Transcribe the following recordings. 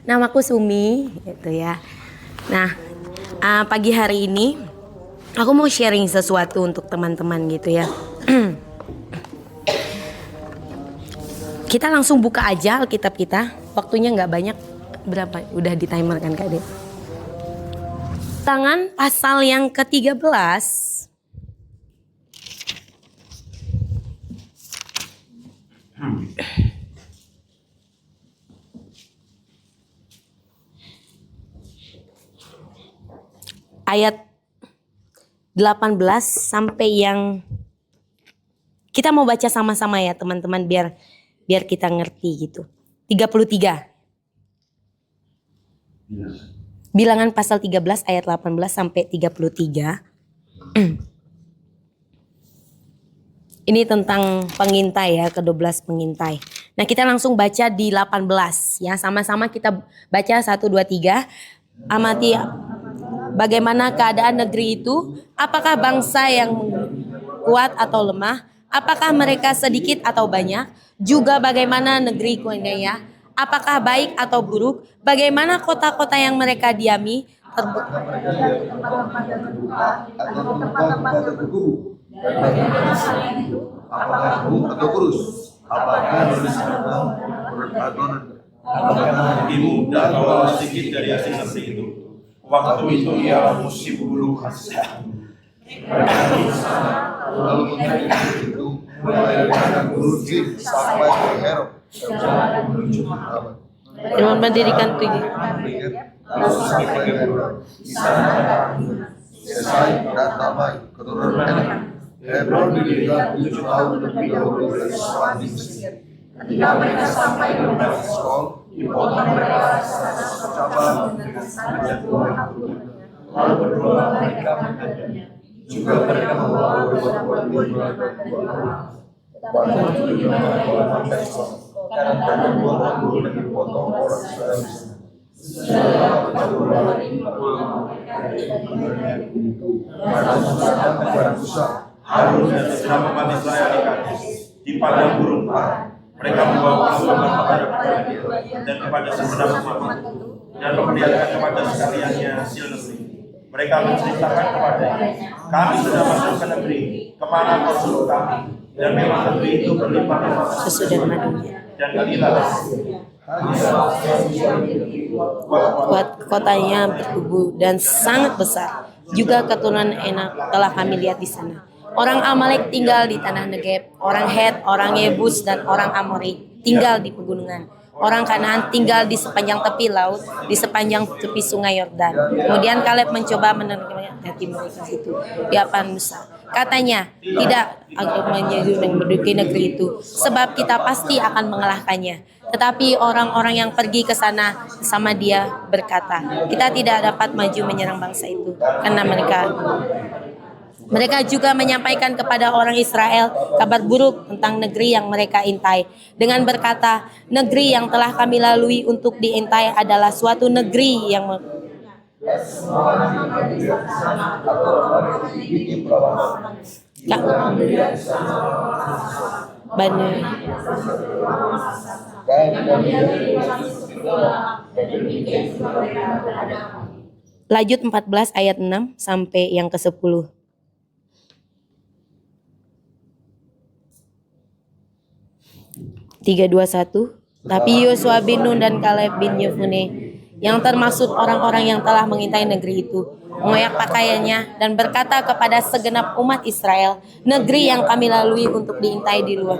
Namaku Sumi, gitu ya. Nah, pagi hari ini aku mau sharing sesuatu untuk teman-teman gitu ya. Kita langsung buka aja Alkitab kita. Waktunya nggak banyak. Berapa? Udah di timer kan Kak Dek? Tangan pasal yang ke-13. Ayat 18 sampai yang kita mau baca sama-sama ya teman-teman biar kita ngerti gitu. 33. Bilangan pasal 13 ayat 18 sampai 33. Ini tentang pengintai ya, ke-12 pengintai. Nah, kita langsung baca di 18 ya. Sama-sama kita baca 1 2 3. Amati bagaimana keadaan negeri itu, apakah bangsa yang kuat atau lemah, apakah mereka sedikit atau banyak, juga bagaimana negeri kuennya, apakah baik atau buruk, bagaimana kota-kota yang mereka diami, apakah buruk atau kurus, apakah ibu dan bawa sedikit dari hasil negeri itu. Waktu itu ialah musim bulu khasnya. Lalu menteri itu mulai dari Guruzim sampai ke Herok, perjalanan menuju Aman. Firman mendirikan tujuh. Lalu sampai ke Herok. Di sana Yesai dan Tamai, keturunan Enak. Hebron didirikan 7 tahun lebih dahulu dari Soan di Mesir. Ketika mereka sampai ke Eskol, dipotong mereka cabang dengan sangat buah lalu berdoa mereka menghadapnya. Juga mereka membawa buah-buah di bulan pada waktu di mana orang Eskol, karena buah anggur yang dipotong orang Israel di sana. Setelah 40 hari mereka barang susah. Harun dan bersama umat Israel di Kadesh, di padang gurun Paran. Mereka membawa korban kepada dan kepada segenap umat dan memperlihatkan kepada sekaliannya hasil negeri. Mereka menceritakan kepadanya, kami sudah masuk ke negeri, kemana kau suruh kami? Dan memang negeri itu berlimpah-limpah Susu dan madunya. dan galilah. Kuat kotanya berkubu dan sangat besar. Juga keturunan Enak telah kami lihat di sana. Orang Amalek tinggal di tanah Negeb, orang Het, orang Yebus dan orang Amori tinggal di pegunungan. Orang Kanaan tinggal di sepanjang tepi laut, di sepanjang tepi sungai Yordan. Kemudian Kaleb mencoba menentukan hati mereka itu di hadapan Musa. Katanya, tidak menduduki negeri itu, sebab kita pasti akan mengalahkannya. Tetapi orang-orang yang pergi ke sana sama dia berkata, kita tidak dapat maju menyerang bangsa itu, karena mereka juga menyampaikan kepada orang Israel kabar buruk tentang negeri yang mereka intai. Dengan berkata, negeri yang telah kami lalui untuk diintai adalah suatu negeri yang Lanjut 14 ayat 6 sampai yang ke-10. 3:21. Tapi Yosua bin Nun dan Kaleb bin Yefune yang termasuk orang-orang yang telah mengintai negeri itu mengoyak pakaiannya dan berkata kepada segenap umat Israel, negeri yang kami lalui untuk diintai di luar,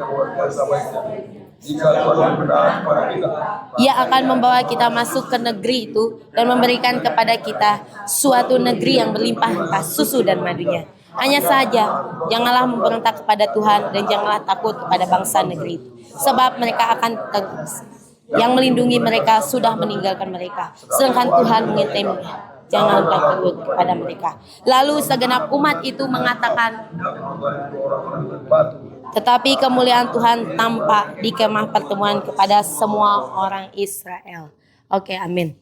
Ia akan membawa kita masuk ke negeri itu dan memberikan kepada kita suatu negeri yang berlimpah susu dan madunya. Hanya saja, janganlah memberontak kepada Tuhan dan janganlah takut kepada bangsa negeri itu. Sebab mereka akan yang melindungi mereka sudah meninggalkan mereka. Sedangkan Tuhan mengintai mereka. Jangan takut kepada mereka. Lalu segenap umat itu mengatakan, tetapi kemuliaan Tuhan tampak di kemah pertemuan kepada semua orang Israel. Oke, amin.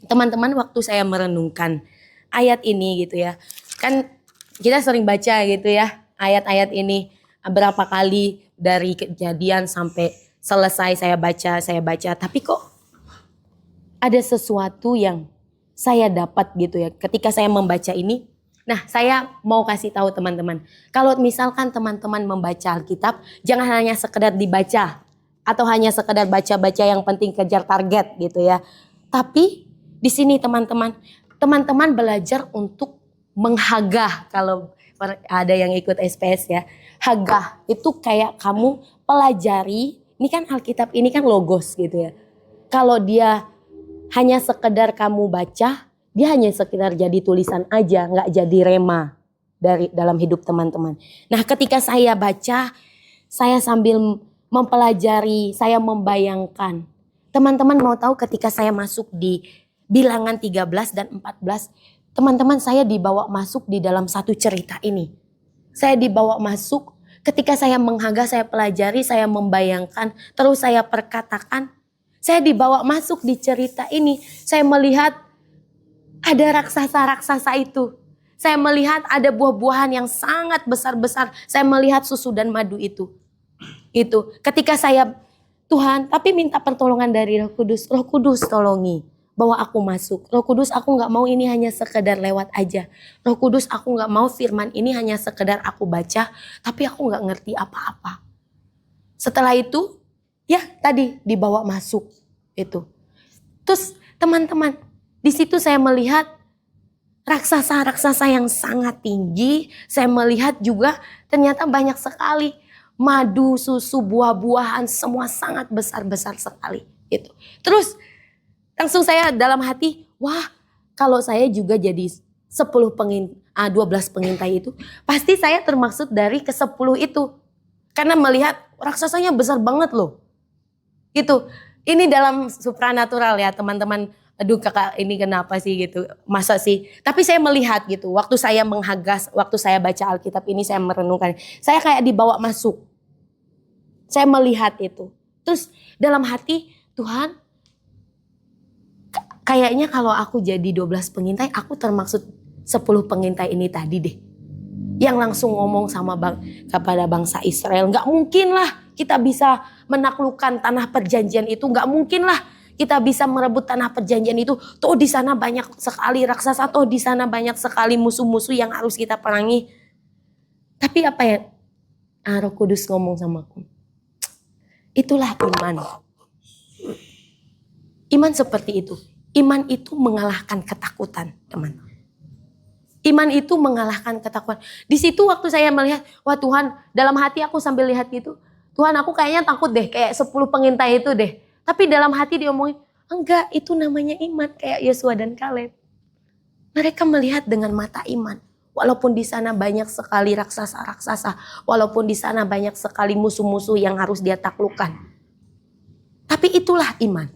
Teman-teman, waktu saya merenungkan ayat ini gitu ya. Kan kita sering baca gitu ya, ayat-ayat ini berapa kali dari Kejadian sampai selesai saya baca, tapi kok ada sesuatu yang saya dapat gitu ya ketika saya membaca ini. Nah, saya mau kasih tahu teman-teman, kalau misalkan teman-teman membaca Alkitab, jangan hanya sekedar dibaca atau hanya sekedar baca-baca yang penting kejar target gitu ya. Tapi di sini teman-teman belajar untuk menghagah. Kalau ada yang ikut SPS ya, hagah itu kayak kamu pelajari. Ini kan Alkitab, ini kan logos gitu ya. Kalau dia hanya sekedar kamu baca, dia hanya sekedar jadi tulisan aja, nggak jadi rema dari dalam hidup teman-teman. Nah, ketika saya baca, saya sambil mempelajari, saya membayangkan. Teman-teman mau tahu ketika saya masuk di Bilangan 13 dan 14, teman-teman saya dibawa masuk di dalam satu cerita ini. Saya dibawa masuk ketika saya menghagah, saya pelajari, saya membayangkan, terus saya perkatakan. Saya dibawa masuk di cerita ini. Saya melihat ada raksasa-raksasa itu. Saya melihat ada buah-buahan yang sangat besar-besar. Saya melihat susu dan madu itu. Itu ketika saya, Tuhan, tapi minta pertolongan dari Roh Kudus. Roh Kudus tolongi bahwa aku masuk. Roh Kudus, aku gak mau ini hanya sekedar lewat aja. Roh Kudus, aku gak mau firman ini hanya sekedar aku baca, tapi aku gak ngerti apa-apa. Setelah itu, ya tadi dibawa masuk itu. Terus teman-teman, di situ saya melihat raksasa-raksasa yang sangat tinggi. Saya melihat juga ternyata banyak sekali madu, susu, buah-buahan, semua sangat besar-besar sekali. Gitu. Terus langsung saya dalam hati, wah kalau saya juga jadi 12 pengintai itu, pasti saya termaksud dari ke-10 itu. Karena melihat raksasanya besar banget loh. Gitu. Ini dalam supranatural ya teman-teman. Aduh kakak ini kenapa sih gitu. Masa sih. Tapi saya melihat gitu. Waktu saya menghagas, waktu saya baca Alkitab ini saya merenungkan. Saya kayak dibawa masuk. Saya melihat itu. Terus dalam hati, Tuhan, kayaknya kalau aku jadi 12 pengintai, aku termaksud 10 pengintai ini tadi deh. Yang langsung ngomong kepada bangsa Israel, nggak mungkin lah kita bisa menaklukkan tanah perjanjian itu, nggak mungkin lah kita bisa merebut tanah perjanjian itu. Toh di sana banyak sekali raksasa, toh di sana banyak sekali musuh-musuh yang harus kita perangi. Tapi apa ya? Roh Kudus ngomong sama aku, itulah iman. Iman seperti itu. Iman itu mengalahkan ketakutan, teman. Iman itu mengalahkan ketakutan. Di situ waktu saya melihat, wah Tuhan, dalam hati aku sambil lihat gitu, Tuhan aku kayaknya takut deh, kayak 10 pengintai itu deh. Tapi dalam hati diomongin, enggak, itu namanya iman, kayak Yosua dan Kaleb. Mereka melihat dengan mata iman. Walaupun di sana banyak sekali raksasa-raksasa, walaupun di sana banyak sekali musuh-musuh yang harus dia taklukkan. Tapi itulah iman.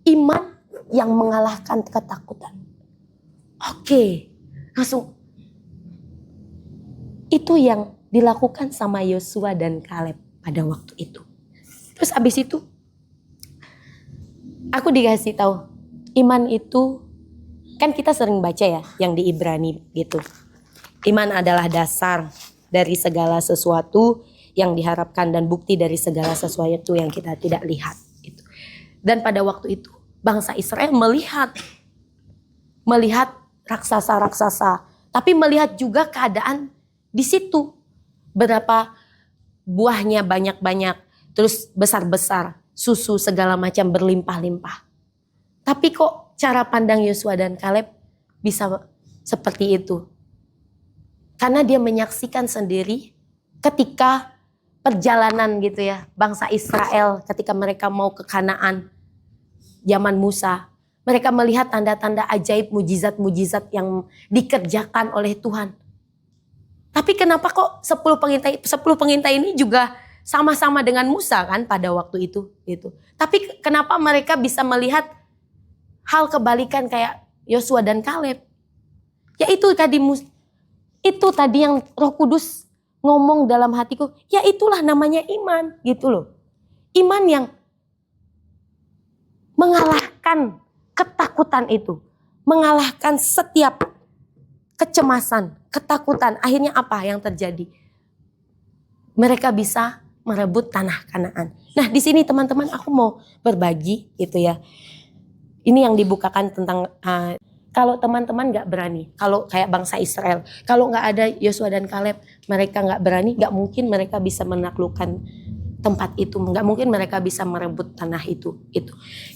Iman yang mengalahkan ketakutan. Oke. Langsung itu yang dilakukan sama Yosua dan Kaleb pada waktu itu. Terus abis itu aku dikasih tahu, iman itu kan kita sering baca ya yang di Ibrani gitu. Iman adalah dasar dari segala sesuatu yang diharapkan dan bukti dari segala sesuatu yang kita tidak lihat gitu. Dan pada waktu itu bangsa Israel melihat raksasa-raksasa, tapi melihat juga keadaan di situ. Berapa buahnya banyak-banyak, terus besar-besar, susu segala macam berlimpah-limpah. Tapi kok cara pandang Yosua dan Kaleb bisa seperti itu? Karena dia menyaksikan sendiri ketika perjalanan gitu ya, bangsa Israel ketika mereka mau ke Kanaan zaman Musa. Mereka melihat tanda-tanda ajaib, mujizat-mujizat yang dikerjakan oleh Tuhan. Tapi kenapa kok 10 pengintai ini juga sama-sama dengan Musa kan pada waktu itu gitu. Tapi kenapa mereka bisa melihat hal kebalikan kayak Yosua dan Kaleb? Ya itu tadi yang Roh Kudus ngomong dalam hatiku, ya itulah namanya iman gitu loh. Iman yang mengalahkan ketakutan itu, mengalahkan setiap kecemasan, ketakutan. Akhirnya apa yang terjadi? Mereka bisa merebut tanah Kanaan. Nah, di sini teman-teman aku mau berbagi gitu ya. Ini yang dibukakan tentang kalau teman-teman nggak berani, kalau kayak bangsa Israel, kalau nggak ada Yosua dan Kaleb, mereka nggak berani, nggak mungkin mereka bisa menaklukkan tempat itu, nggak mungkin mereka bisa merebut tanah itu.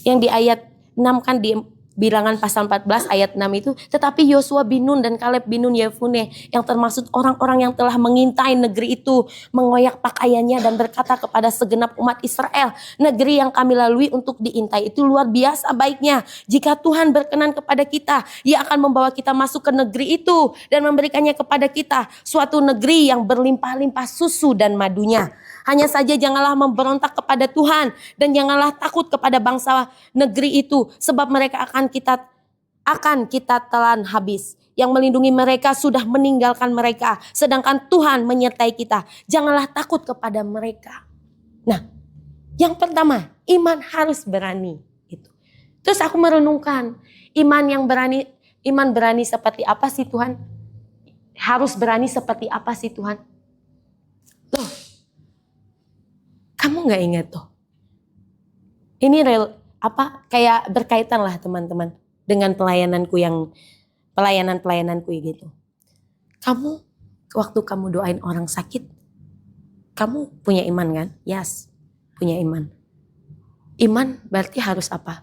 Yang di ayat 6 kan di Bilangan pasal 14 ayat 6 itu, tetapi Yosua bin Nun dan Kaleb bin Nun Yefune yang termasuk orang-orang yang telah mengintai negeri itu mengoyak pakaiannya dan berkata kepada segenap umat Israel, negeri yang kami lalui untuk diintai itu luar biasa baiknya. Jika Tuhan berkenan kepada kita, Ia akan membawa kita masuk ke negeri itu dan memberikannya kepada kita, suatu negeri yang berlimpah-limpah susu dan madunya. Hanya saja janganlah memberontak kepada Tuhan dan janganlah takut kepada bangsa negeri itu, sebab mereka akan kita telan habis. Yang melindungi mereka sudah meninggalkan mereka, sedangkan Tuhan menyertai kita. Janganlah takut kepada mereka. Nah, yang pertama, iman harus berani. Itu. Terus aku merenungkan, iman berani seperti apa sih Tuhan? Harus berani seperti apa sih Tuhan? Loh, kamu nggak ingat tuh? Ini kayak berkaitan lah teman-teman dengan pelayananku gitu. Kamu waktu kamu doain orang sakit, kamu punya iman kan? Yes, punya iman. Iman berarti harus apa?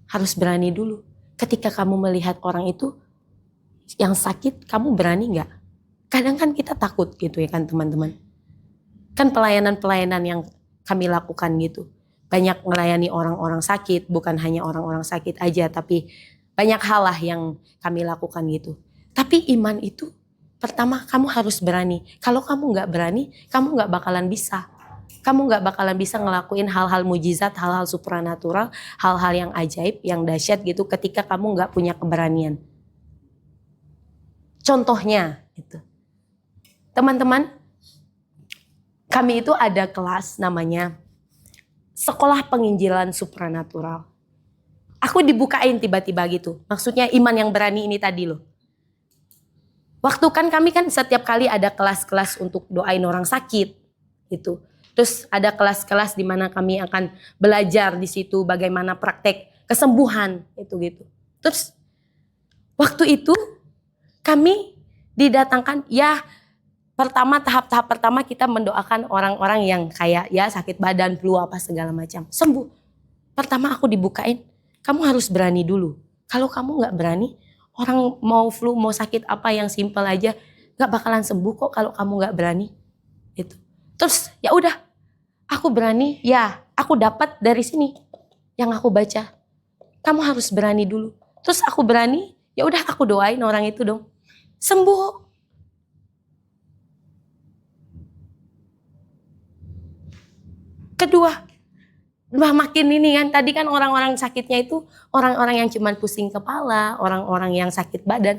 Harus berani dulu. Ketika kamu melihat orang itu yang sakit, kamu berani nggak? Kadang kan kita takut gitu ya kan teman-teman. Kan pelayanan-pelayanan yang kami lakukan gitu. Banyak melayani orang-orang sakit, bukan hanya orang-orang sakit aja, tapi banyak hal lah yang kami lakukan gitu. Tapi iman itu pertama kamu harus berani. Kalau kamu nggak berani, kamu nggak bakalan bisa. Kamu nggak bakalan bisa ngelakuin hal-hal mujizat, hal-hal supranatural, hal-hal yang ajaib, yang dahsyat gitu ketika kamu nggak punya keberanian. Contohnya itu. Teman-teman, kami itu ada kelas namanya Sekolah Penginjilan Supranatural. Aku dibukain tiba-tiba gitu. Maksudnya iman yang berani ini tadi loh. Waktu kan kami kan setiap kali ada kelas-kelas untuk doain orang sakit gitu. Terus ada kelas-kelas di mana kami akan belajar di situ bagaimana praktek kesembuhan itu gitu. Terus waktu itu kami didatangkan tahap pertama kita mendoakan orang-orang yang kayak ya sakit badan, flu apa segala macam. Sembuh. Pertama aku dibukain, kamu harus berani dulu. Kalau kamu gak berani, orang mau flu, mau sakit apa yang simpel aja, gak bakalan sembuh kok kalau kamu gak berani. Itu. Terus ya udah, aku berani, ya aku dapat dari sini yang aku baca. Kamu harus berani dulu. Terus aku berani, ya udah aku doain orang itu dong. Sembuh. Kedua, makin ini kan, tadi kan orang-orang sakitnya itu orang-orang yang cuman pusing kepala, orang-orang yang sakit badan.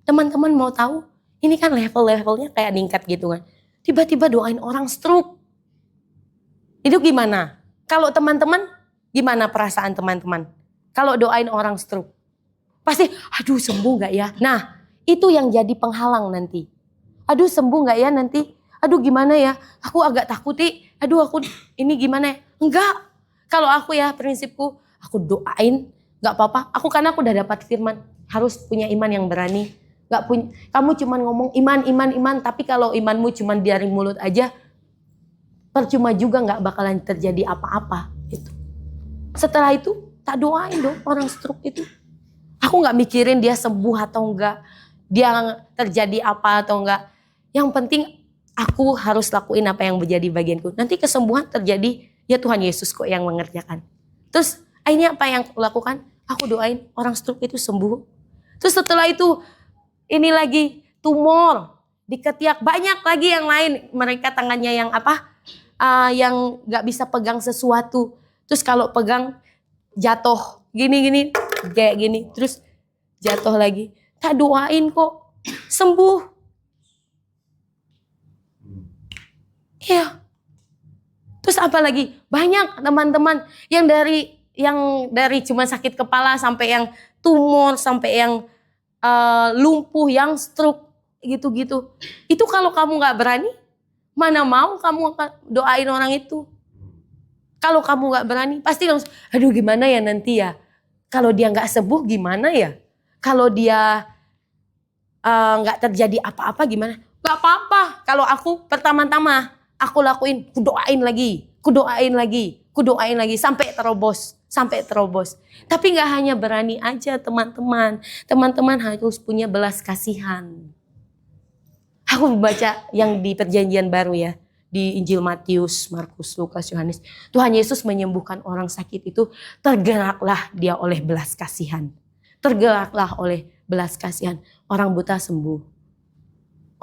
Teman-teman mau tahu, ini kan level-levelnya kayak ningkat gitu kan. Tiba-tiba doain orang stroke. Itu gimana? Kalau teman-teman, gimana perasaan teman-teman? Kalau doain orang stroke. Pasti, aduh sembuh gak ya? Nah, itu yang jadi penghalang nanti. Aduh sembuh gak ya nanti? Aduh gimana ya? Aku agak takut aduh aku ini gimana ya? Enggak. Kalau aku ya prinsipku, aku doain gak apa-apa. Karena aku udah dapat firman. Harus punya iman yang berani. Kamu cuman ngomong iman. Tapi kalau imanmu cuman dari mulut aja, percuma juga gak bakalan terjadi apa-apa. Gitu. Setelah itu tak doain dong orang stroke itu. Aku gak mikirin dia sembuh atau enggak. Dia terjadi apa atau enggak. Yang penting aku harus lakuin apa yang menjadi bagianku. Nanti kesembuhan terjadi, ya Tuhan Yesus kok yang mengerjakan. Terus akhirnya apa yang aku lakukan? Aku doain orang stroke itu sembuh. Terus setelah itu ini lagi tumor di ketiak, banyak lagi yang lain. Mereka tangannya yang yang gak bisa pegang sesuatu. Terus kalau pegang jatuh gini kayak gini, terus jatuh lagi. Tak doain kok sembuh. Iya. Terus apa lagi? Banyak teman-teman yang dari cuma sakit kepala sampai yang tumor, sampai yang lumpuh, yang stroke gitu-gitu. Itu kalau kamu nggak berani, mana mau kamu doain orang itu? Kalau kamu nggak berani, pasti langsung, aduh gimana ya nanti ya? Kalau dia nggak sembuh gimana ya? Kalau dia nggak terjadi apa-apa gimana? Nggak apa-apa. Kalau aku pertama-tama aku lakuin, kudoain lagi sampai terobos. Tapi nggak hanya berani aja teman-teman. Teman-teman harus punya belas kasihan. Aku baca yang di Perjanjian Baru ya. Di Injil Matius, Markus, Lukas, Yohanes. Tuhan Yesus menyembuhkan orang sakit itu, tergeraklah dia oleh belas kasihan. Tergeraklah oleh belas kasihan. Orang buta sembuh.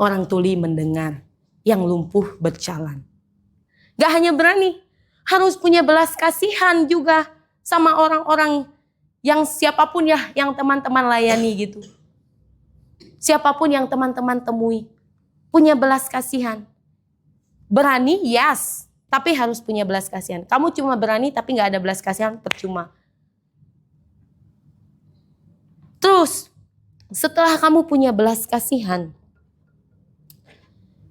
Orang tuli mendengar. Yang lumpuh berjalan. Gak hanya berani, harus punya belas kasihan juga sama orang-orang yang siapapun ya yang teman-teman layani gitu. Siapapun yang teman-teman temui. Punya belas kasihan. Berani, yes. Tapi harus punya belas kasihan. Kamu cuma berani tapi gak ada belas kasihan, percuma. Terus, setelah kamu punya belas kasihan,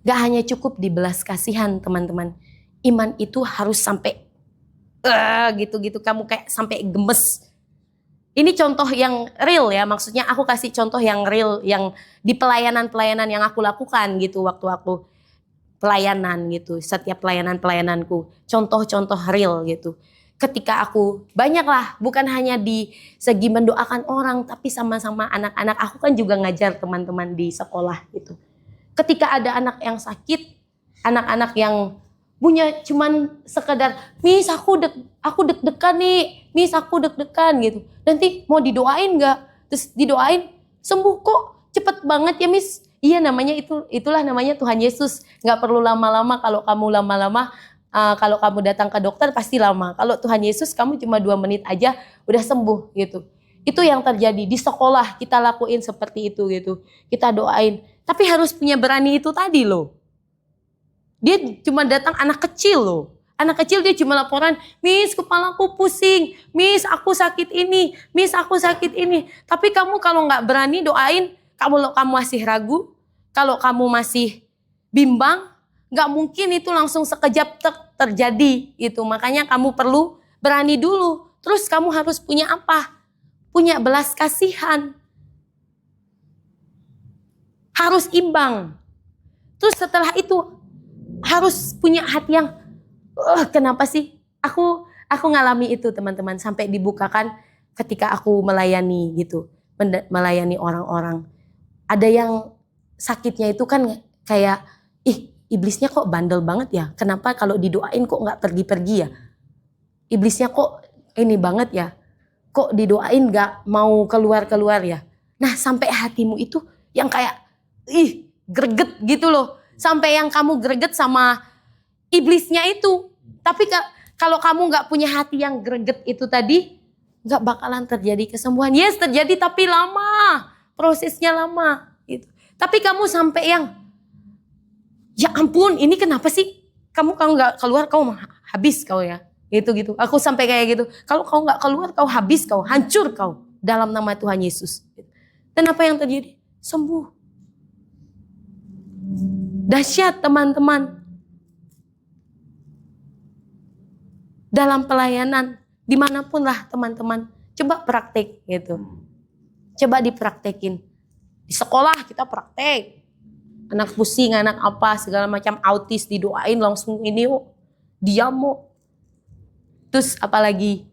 gak hanya cukup di belas kasihan teman-teman. Iman itu harus sampai gitu-gitu. Kamu kayak sampai gemes. Ini contoh yang real ya. Maksudnya aku kasih contoh yang real. Yang di pelayanan-pelayanan yang aku lakukan gitu. Waktu aku pelayanan gitu, setiap pelayananku, contoh-contoh real gitu. Ketika aku banyaklah, bukan hanya di segi mendoakan orang, tapi sama-sama anak-anak. Aku kan juga ngajar teman-teman di sekolah gitu. Ketika ada anak yang sakit, anak-anak yang punya cuman sekedar, Miss aku deg-degan nih, Miss aku deg-degan gitu. Nanti mau didoain nggak? Terus didoain, sembuh kok, cepet banget ya Miss. Iya namanya itulah namanya Tuhan Yesus. Nggak perlu lama-lama. Kalau kamu lama-lama, kalau kamu datang ke dokter pasti lama. Kalau Tuhan Yesus kamu cuma 2 menit aja udah sembuh gitu. Itu yang terjadi di sekolah, kita lakuin seperti itu gitu. Kita doain. Tapi harus punya berani itu tadi loh. Dia cuma datang anak kecil loh. Anak kecil dia cuma laporan, Miss kepalaku pusing, Miss aku sakit ini, Miss aku sakit ini. Tapi kamu kalau nggak berani doain, kamu masih ragu, kalau kamu masih bimbang, nggak mungkin itu langsung sekejap terjadi itu. Makanya kamu perlu berani dulu. Terus kamu harus punya apa? Punya belas kasihan. Harus imbang. Terus setelah itu harus punya hati yang kenapa sih? Aku ngalami itu teman-teman sampai dibukakan ketika aku melayani gitu, melayani orang-orang. Ada yang sakitnya itu kan kayak, iblisnya kok bandel banget ya. Kenapa kalau didoain kok nggak pergi-pergi ya? Iblisnya kok ini banget ya. Kok didoain nggak mau keluar-keluar ya? Nah sampai hatimu itu yang kayak, greget gitu loh. Sampai yang kamu greget sama iblisnya itu. Tapi kalau kamu nggak punya hati yang greget itu tadi, nggak bakalan terjadi kesembuhan. Yes terjadi tapi lama. Prosesnya lama gitu. Tapi kamu sampai yang ya ampun ini kenapa sih kamu nggak keluar kau habis kau ya gitu. Aku sampai kayak gitu. Kalau kau nggak keluar kau habis, kau hancur kau dalam nama Tuhan Yesus. Dan apa yang terjadi? Sembuh. Dahsyat teman-teman. Dalam pelayanan dimanapun lah teman-teman, coba praktek gitu. Coba dipraktekin. Di sekolah kita praktek. Anak pusing, anak apa, segala macam autis didoain langsung ini diam. Terus apalagi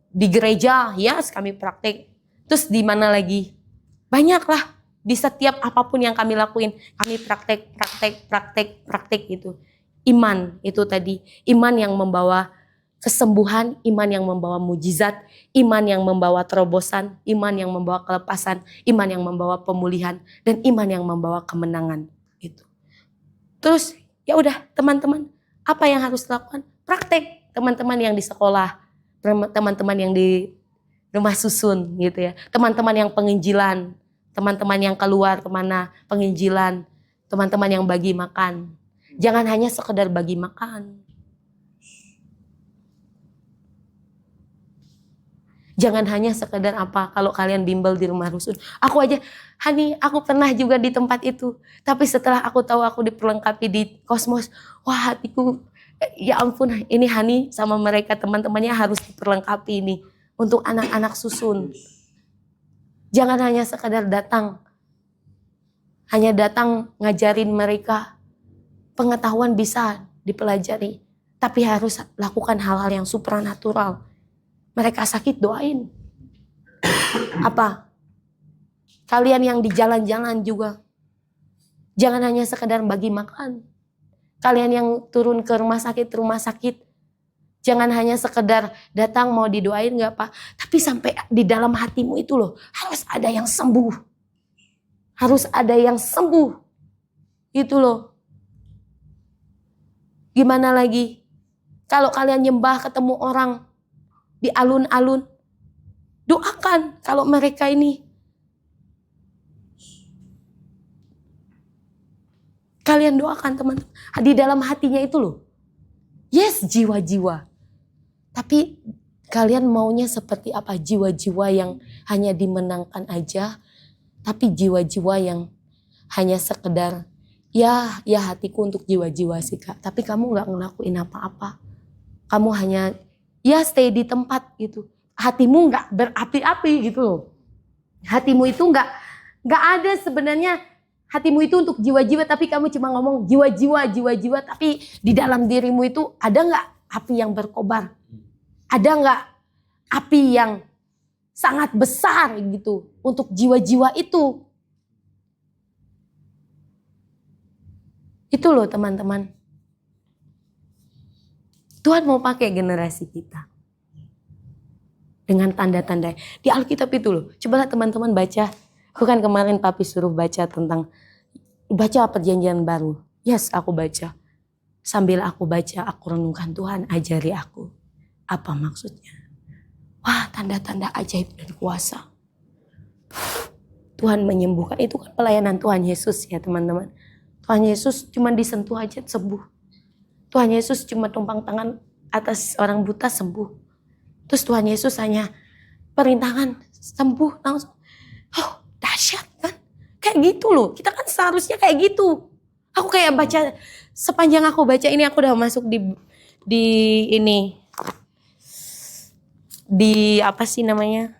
di gereja, yes kami praktek. Terus di mana lagi? Banyak lah. Di setiap apapun yang kami lakuin, kami praktek gitu. Iman itu tadi, iman yang membawa kesembuhan, iman yang membawa mujizat, iman yang membawa terobosan, iman yang membawa kelepasan, iman yang membawa pemulihan, dan iman yang membawa kemenangan. Gitu. Terus ya udah teman-teman, apa yang harus dilakukan? Praktek teman-teman yang di sekolah, teman-teman yang di rumah susun gitu ya, teman-teman yang penginjilan, teman-teman yang keluar kemana penginjilan, teman-teman yang bagi makan. Jangan hanya sekedar bagi makan. Jangan hanya sekedar apa kalau kalian bimbel di rumah rusun. Aku aja, Hani, aku pernah juga di tempat itu. Tapi setelah aku tahu aku diperlengkapi di Kosmos, wah hatiku, ya ampun, ini Hani sama mereka teman-temannya harus diperlengkapi ini untuk anak-anak susun. Jangan hanya sekadar datang. Hanya datang ngajarin mereka. Pengetahuan bisa dipelajari. Tapi harus lakukan hal-hal yang supranatural. Mereka sakit, doain. Apa? Kalian yang di jalan-jalan juga. Jangan hanya sekadar bagi makan. Kalian yang turun ke rumah sakit. Jangan hanya sekedar datang mau didoain gak Pak. Tapi sampai di dalam hatimu itu loh. Harus ada yang sembuh. Harus ada yang sembuh. Itu loh. Gimana lagi? Kalau kalian nyembah ketemu orang di alun-alun. Doakan kalau mereka ini. Kalian doakan teman-teman. Di dalam hatinya itu loh. Yes, jiwa-jiwa. Tapi kalian maunya seperti apa? Jiwa-jiwa yang hanya dimenangkan aja. Tapi jiwa-jiwa yang hanya sekedar, ya hatiku untuk jiwa-jiwa sih Kak. Tapi kamu gak ngelakuin apa-apa. Kamu hanya, ya stay di tempat gitu. Hatimu gak berapi-api gitu loh. Hatimu itu gak ada sebenarnya. Hatimu itu untuk jiwa-jiwa, tapi kamu cuma ngomong jiwa-jiwa. Tapi di dalam dirimu itu ada gak api yang berkobar? Ada gak api yang sangat besar gitu untuk jiwa-jiwa itu? Itu loh teman-teman. Tuhan mau pakai generasi kita. Dengan tanda-tanda. Di Alkitab itu loh. Cobalah teman-teman baca. Aku kan kemarin papi suruh baca tentang. Baca perjanjian baru. Yes, aku baca. Sambil aku baca, aku renungkan, Tuhan ajari aku. Apa maksudnya? Wah, tanda-tanda ajaib dan kuasa. Tuhan menyembuhkan. Itu kan pelayanan Tuhan Yesus ya teman-teman. Tuhan Yesus cuma disentuh aja sembuh. Tuhan Yesus cuma tumpang tangan atas orang buta sembuh. Terus Tuhan Yesus hanya perintahkan sembuh langsung. Oh, dahsyat kan? Kayak gitu loh. Kita kan seharusnya kayak gitu. Aku kayak baca, sepanjang aku baca ini aku udah masuk di ini. Di apa sih namanya?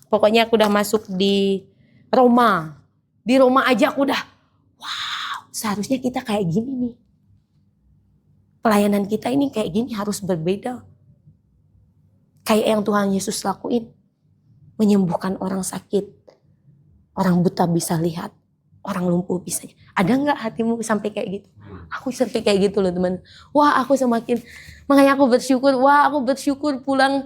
Pokoknya aku udah masuk di Roma. Di Roma aja aku udah, wow, seharusnya kita kayak gini nih. Pelayanan kita ini kayak gini, harus berbeda. Kayak yang Tuhan Yesus lakuin. Menyembuhkan orang sakit. Orang buta bisa lihat. Orang lumpuh bisa. Ada gak hatimu sampai kayak gitu? Aku sampai kayak gitu loh teman. Wah, aku semakin, makanya aku bersyukur. Wah, aku bersyukur pulang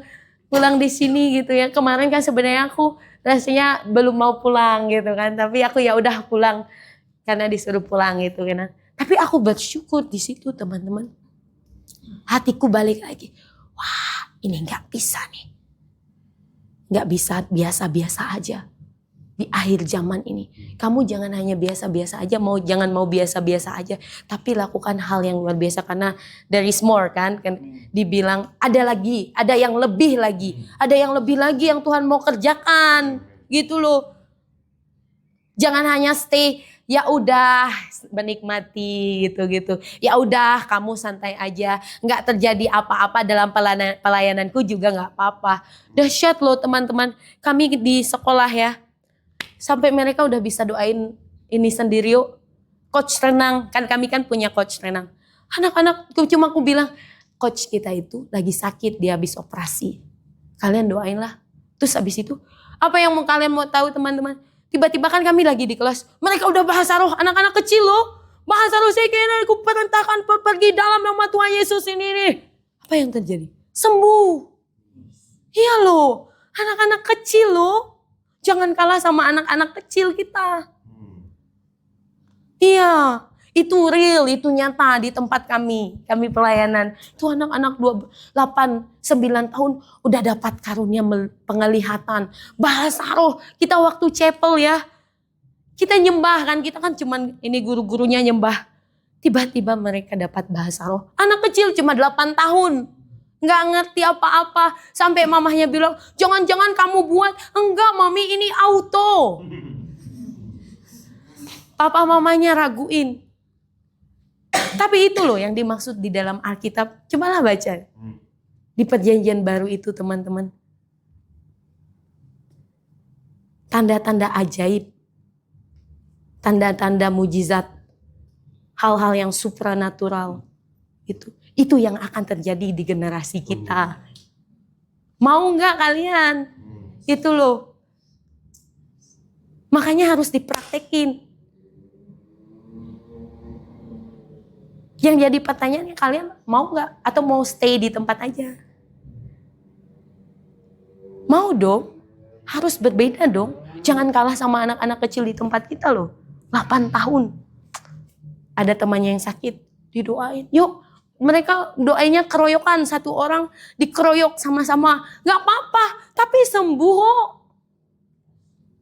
di sini gitu ya. Kemarin kan sebenarnya aku rasanya belum mau pulang gitu kan. Tapi aku ya udah pulang karena disuruh pulang gitu kan. Tapi aku bersyukur di situ teman-teman. Hatiku balik lagi. Wah, ini nggak bisa nih. Nggak bisa biasa-biasa aja. Di akhir zaman ini. Kamu jangan hanya biasa-biasa aja. Jangan mau biasa-biasa aja. Tapi lakukan hal yang luar biasa. Karena there is more kan. Dibilang ada lagi. Ada yang lebih lagi. Ada yang lebih lagi yang Tuhan mau kerjakan. Gitu loh. Jangan hanya stay. Ya udah menikmati gitu-gitu. Ya udah kamu santai aja. Nggak terjadi apa-apa dalam pelayananku juga nggak apa-apa. Dahsyat loh teman-teman. Kami di sekolah ya. Sampai mereka udah bisa doain ini sendiri yuk. Coach renang. Kan kami kan punya coach renang. Anak-anak cuma aku bilang. Coach kita itu lagi sakit. Dia habis operasi. Kalian doain lah. Terus habis itu. Apa yang kalian mau tahu teman-teman? Tiba-tiba kan kami lagi di kelas. Mereka udah bahasa roh. Anak-anak kecil loh. Bahasa roh saya kayaknya aku perintahkan pergi dalam nama Tuhan Yesus ini nih. Apa yang terjadi? Sembuh. Iya loh. Anak-anak kecil loh. Jangan kalah sama anak-anak kecil kita. Iya. Itu real. Itu nyata di tempat kami. Kami pelayanan. Itu anak-anak 8, 9 tahun udah dapat karunia penglihatan. Bahasa roh. Kita waktu chapel ya. Kita nyembah kan. Kita kan cuman ini guru-gurunya nyembah. Tiba-tiba mereka dapat bahasa roh. Anak kecil cuma 8 tahun. Nggak ngerti apa-apa. Sampai mamahnya bilang, jangan-jangan kamu buat. Enggak mami, ini auto. Papa mamanya raguin. Tapi itu loh yang dimaksud di dalam Alkitab. Cobalah baca. Di perjanjian baru itu teman-teman. tanda-tanda ajaib, tanda-tanda mujizat, hal-hal yang supranatural itu yang akan terjadi di generasi kita. Mau nggak kalian? Itu loh. Makanya harus dipraktekin. Yang jadi pertanyaannya, kalian mau nggak atau mau stay di tempat aja? Mau dong, harus berbeda dong. Jangan kalah sama anak-anak kecil di tempat kita loh. 8 tahun. Ada temannya yang sakit, didoain. Yuk, mereka doainya keroyokan, satu orang dikeroyok sama-sama. Gak apa-apa, tapi sembuh kok.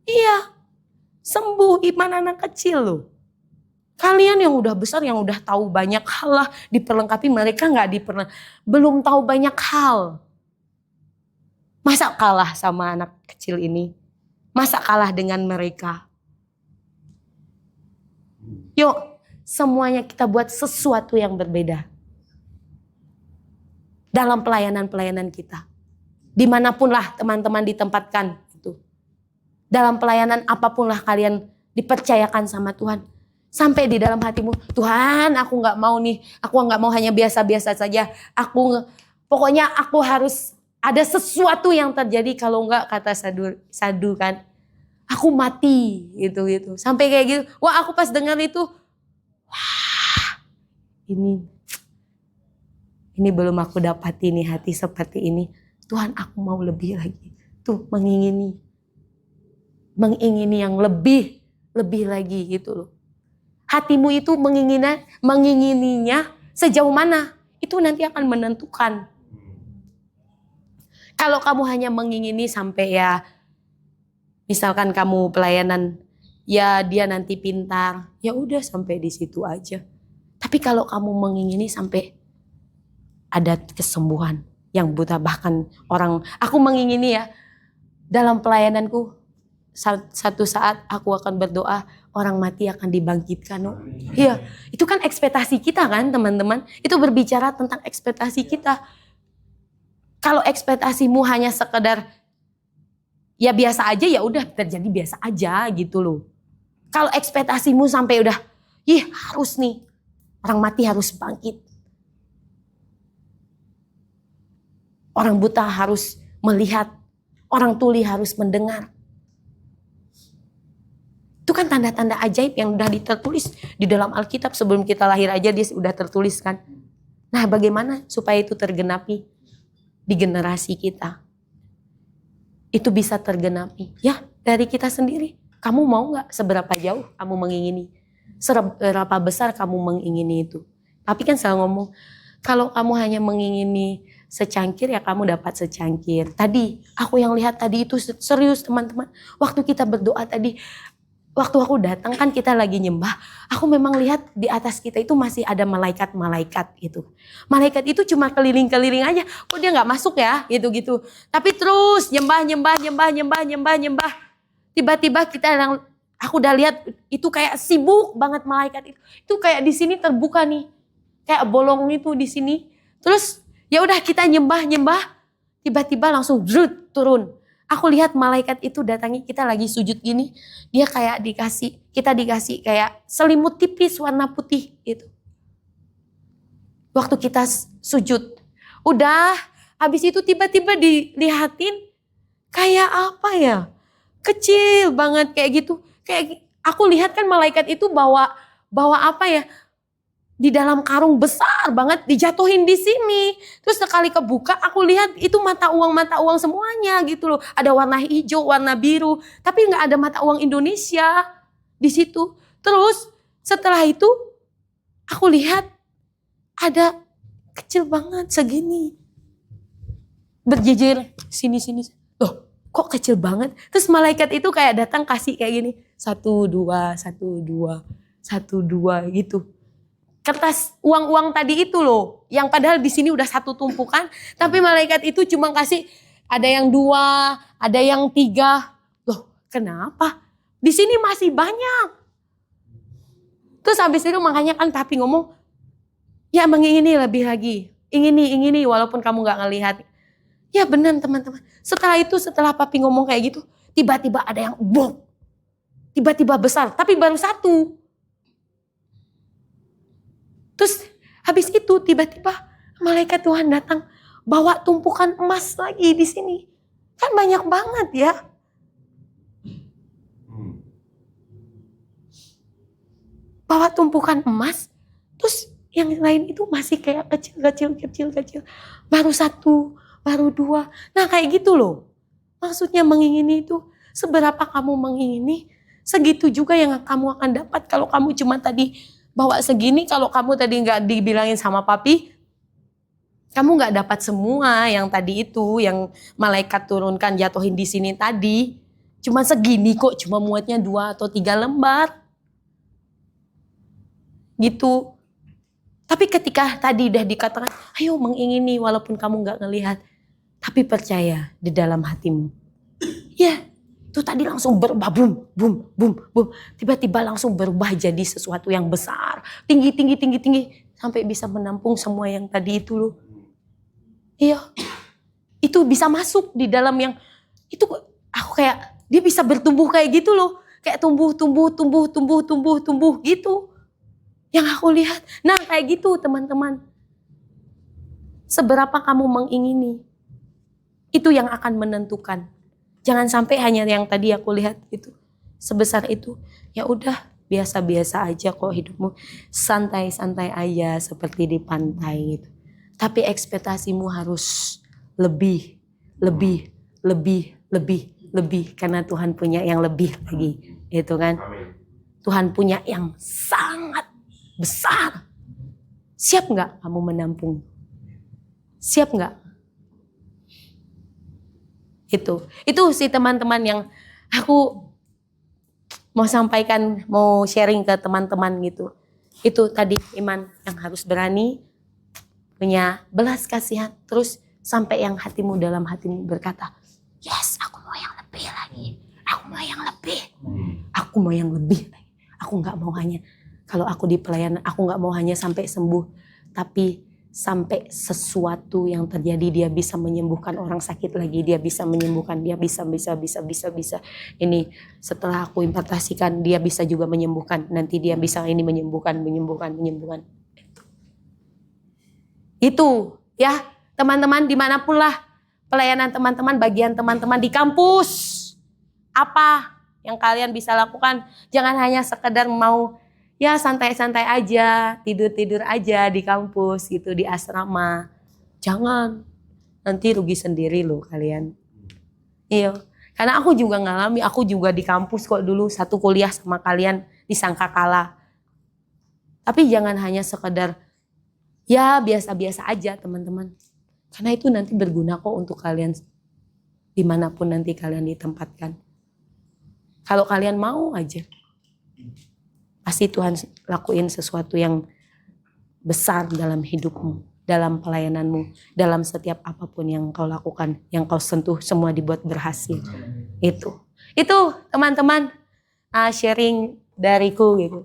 Iya, sembuh iman anak kecil loh. Kalian yang udah besar, yang udah tahu banyak hal lah, diperlengkapi, mereka belum tahu banyak hal. Masa kalah sama anak kecil ini? Masa kalah dengan mereka? Yuk, semuanya kita buat sesuatu yang berbeda. Dalam pelayanan-pelayanan kita. Dimanapun lah teman-teman ditempatkan. Dalam pelayanan apapun lah kalian dipercayakan sama Tuhan. Sampai di dalam hatimu, Tuhan aku gak mau nih. Aku gak mau hanya biasa-biasa saja. Pokoknya aku harus ada sesuatu yang terjadi. Kalau enggak, kata Sadu kan, aku mati gitu. Sampai kayak gitu. Wah, aku pas dengar itu, wah, ini belum aku dapati nih hati seperti ini. Tuhan, aku mau lebih lagi. Tuh, mengingini yang lebih lagi gitu loh. Hatimu itu mengingininya sejauh mana? Itu nanti akan menentukan. Kalau kamu hanya mengingini sampai ya, misalkan kamu pelayanan, ya dia nanti pintar, ya udah sampai di situ aja. Tapi kalau kamu mengingini sampai ada kesembuhan yang buta, bahkan aku mengingini ya, dalam pelayananku satu saat aku akan berdoa orang mati akan dibangkitkan. Iya, itu kan ekspektasi kita kan teman-teman. Itu berbicara tentang ekspektasi kita. Kalau ekspektasimu hanya sekedar ya biasa aja, ya udah terjadi biasa aja gitu loh. Kalau ekspektasimu sampai udah, harus nih orang mati harus bangkit. Orang buta harus melihat, orang tuli harus mendengar. Itu kan tanda-tanda ajaib yang udah tertulis di dalam Alkitab. Sebelum kita lahir aja dia sudah tertulis kan. Nah, bagaimana supaya itu tergenapi di generasi kita? Itu bisa tergenapi ya dari kita sendiri. Kamu mau gak seberapa jauh kamu mengingini? Seberapa besar kamu mengingini itu? Tapi kan selalu ngomong, kalau kamu hanya mengingini secangkir ya kamu dapat secangkir. Tadi aku yang lihat tadi itu serius teman-teman. Waktu kita berdoa tadi, waktu aku datang kan kita lagi nyembah. Aku memang lihat di atas kita itu masih ada malaikat-malaikat gitu. Malaikat itu cuma keliling-keliling aja. Kok dia gak masuk ya gitu-gitu. Tapi terus nyembah. Tiba-tiba aku udah lihat itu kayak sibuk banget malaikat itu. Itu kayak di sini terbuka nih. Kayak bolong itu di sini. Terus ya udah kita nyembah, tiba-tiba langsung turun. Aku lihat malaikat itu datangi kita lagi sujud gini, dia kayak kita dikasih kayak selimut tipis warna putih itu. Waktu kita sujud, udah habis itu tiba-tiba dilihatin kayak apa ya? Kecil banget kayak gitu. Kayak aku lihat kan malaikat itu bawa apa ya? Di dalam karung besar banget dijatuhin di sini. Terus sekali kebuka aku lihat itu mata uang semuanya gitu loh. Ada warna hijau, warna biru. Tapi gak ada mata uang Indonesia di situ. Terus setelah itu aku lihat ada kecil banget segini. Berjejer sini. Loh kok kecil banget. Terus malaikat itu kayak datang kasih kayak gini. 1, 2 gitu. Kertas uang tadi itu loh, yang padahal di sini udah satu tumpukan, tapi malaikat itu cuma kasih ada yang 2, ada yang 3. Loh, kenapa? Di sini masih banyak. Terus habis itu makanya kan papi ngomong, ya mengingini lebih lagi, ingini walaupun kamu nggak ngelihat. Ya benar teman-teman. Setelah papi ngomong kayak gitu, tiba-tiba ada yang boom. Tiba-tiba besar, tapi baru satu. Terus habis itu tiba-tiba malaikat Tuhan datang bawa tumpukan emas lagi di sini. Kan banyak banget ya. Bawa tumpukan emas, terus yang lain itu masih kayak kecil. Baru satu, baru dua. Nah kayak gitu loh. Maksudnya mengingini itu, seberapa kamu mengingini, segitu juga yang kamu akan dapat. Kalau kamu cuma tadi bawa segini, kalau kamu tadi nggak dibilangin sama papi, kamu nggak dapat semua yang tadi itu, yang malaikat turunkan jatuhin di sini tadi. Cuma segini kok, cuma muatnya 2 atau 3 lembar. Gitu. Tapi ketika tadi udah dikatakan, ayo mengingini walaupun kamu nggak ngelihat, tapi percaya di dalam hatimu. Ya, itu tadi langsung berubah, boom. Tiba-tiba langsung berubah jadi sesuatu yang besar, tinggi, sampai bisa menampung semua yang tadi itu loh. Iya, itu bisa masuk di dalam yang itu. Aku kayak dia bisa bertumbuh kayak gitu loh, kayak tumbuh gitu. Yang aku lihat, nah kayak gitu teman-teman. Seberapa kamu mengingini, itu yang akan menentukan. Jangan sampai hanya yang tadi aku lihat itu sebesar itu. Ya udah biasa-biasa aja kok hidupmu, santai-santai aja seperti di pantai gitu. Tapi ekspektasimu harus lebih karena Tuhan punya yang lebih lagi, itu kan? Tuhan punya yang sangat besar. Siap nggak kamu menampung? Siap nggak? Itu sih teman-teman yang aku mau sampaikan, mau sharing ke teman-teman gitu. Itu tadi iman yang harus berani, punya belas kasihan, terus sampai yang hatimu dalam hatimu berkata, yes, aku mau yang lebih lagi. Aku mau yang lebih. Aku mau yang lebih lagi. Aku nggak mau hanya kalau aku di pelayanan, aku nggak mau hanya sampai sembuh, tapi sampai sesuatu yang terjadi, dia bisa menyembuhkan orang sakit lagi, dia bisa menyembuhkan, dia bisa. Ini setelah aku impartasikan, dia bisa juga menyembuhkan, nanti dia bisa ini menyembuhkan. Itu ya teman-teman, dimanapun lah pelayanan teman-teman, bagian teman-teman di kampus, apa yang kalian bisa lakukan, jangan hanya sekedar mau ya santai-santai aja, tidur-tidur aja di kampus gitu, di asrama. Jangan, nanti rugi sendiri loh kalian. Iya, karena aku juga ngalami, aku juga di kampus kok dulu, satu kuliah sama kalian disangka kalah. Tapi jangan hanya sekedar ya biasa-biasa aja teman-teman. Karena itu nanti berguna kok untuk kalian dimanapun nanti kalian ditempatkan. Kalau kalian mau aja. Pasti Tuhan lakuin sesuatu yang besar dalam hidupmu, dalam pelayananmu, dalam setiap apapun yang kau lakukan, yang kau sentuh, semua dibuat berhasil. Itu teman-teman, sharing dariku gitu.